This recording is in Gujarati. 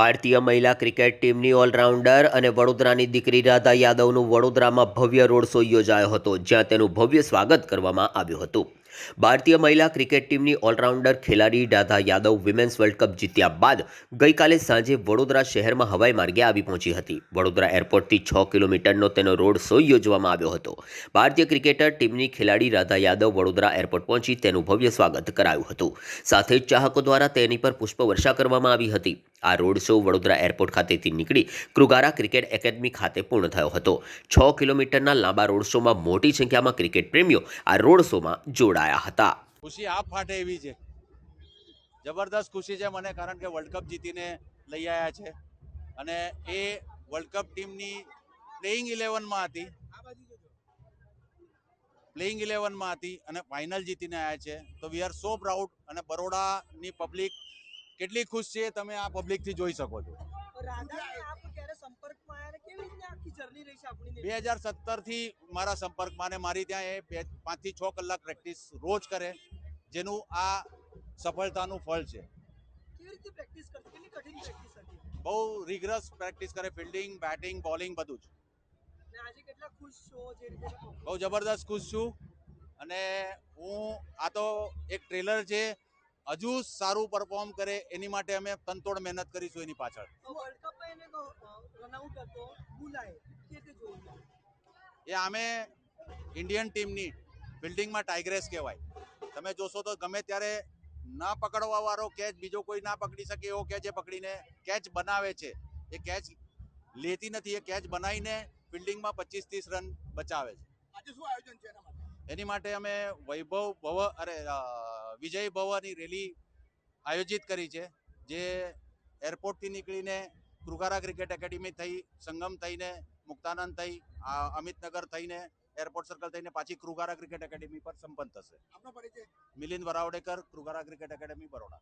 ભારતીય મહિલા ક્રિકેટ ટીમની ઓલરાઉન્ડર અને વડોદરાની દીકરી રાધા યાદવનું વડોદરામાં ભવ્ય રોડ શો યોજાયો હતો, જ્યાં તેનું ભવ્ય સ્વાગત કરવામાં આવ્યું હતું. ભારતીય મહિલા ક્રિકેટ ટીમની ઓલરાઉન્ડર ખેલાડી Radha Yadav women's world cup જીત્યા બાદ ગઈકાલે સાંજે વડોદરા શહેરમાં હવાઈ માર્ગે આવી પહોંચી હતી. વડોદરા એરપોર્ટથી 6 કિલોમીટરનો તેનો રોડ શો યોજવામાં આવ્યો હતો. ભારતીય ક્રિકેટર ટીમની ખેલાડી રાધા યાદવ વડોદરા એરપોર્ટ પહોંચી તેનું ભવ્ય સ્વાગત કરાયું હતું. સાથે જ ચાહકો દ્વારા તેની પર પુષ્પવર્ષા કરવામાં આવી હતી. આ રોડ શો વડોદરા એરપોર્ટ ખાતેથી નીકળી કૃગારા ક્રિકેટ એકેડમી ખાતે પૂર્ણ થયો હતો. 6 કિલોમીટરના લાંબા રોડ શોમાં મોટી સંખ્યામાં ક્રિકેટ પ્રેમીઓ આ રોડ શોમાં જોડાયા હતા. ખુશી આપ ફાટે એવી છે, જબરદસ્ત ખુશી છે મને, કારણ કે વર્લ્ડ કપ જીતીને લઈ આવ્યા છે અને એ વર્લ્ડ કપ ટીમની પ્લેઇંગ 11માં હતી અને ફાઇનલ જીતીને આવ્યા છે. તો વી આર સો પ્રાઉડ અને બરોડાની પબ્લિક કેટલી ખુશ છે તમે આ પબ્લિકથી જોઈ શકો છો. 2017થી મારા સંપર્કમાં, અને મારી ત્યાં એ 5 થી 6 કલાક પ્રેક્ટિસ રોજ કરે, જેનું આ સફળતાનું ફળ છે. બહુ રિગરસ પ્રેક્ટિસ કરે, ફિલ્ડિંગ, બેટિંગ, બોલિંગ બધું જ. બહુ જબરદસ્ત ખુશ છું અને આ તો એક ટ્રેલર છે. હજુ સારું પરફોર્મ કરે એની માટે અમે તનતોડ મહેનત કરીશું એની પાછળ. એ આમે ઇન્ડિયન ટીમની ફિલ્ડિંગમાં ટાઈગ્રેસ કહેવાય. તમે જોશો તો ગમે ત્યારે ના પકડવા વાળો કેચ બીજો કોઈ ના પકડી શકે એવો કેચ એ પકડીને કેચ બનાવે છે. એ કેચ લેતી નથી, એ કેચ બનાવીને ફિલ્ડિંગમાં 25-30 રન બચાવે છે. આજે શું આયોજન છે એના માટે? એની માટે અમે વિજય ભવની રેલી આયોજિત કરી છે, જે એરપોર્ટથી નીકળીને કૃગારા ક્રિકેટ એકેડમી થઈ, સંગમ થઈને, મુક્તાનંદ થઈ, અમિતનગર થઈને, એરપોર્ટ સર્કલ થઈને પાછી કૃગારા ક્રિકેટ એકેડમી પર સંપન્ન થશે. આપનો પરિચય? મિલિંદ વરાવડેકર, કૃગારા ક્રિકેટ એકેડમી, બરોડા.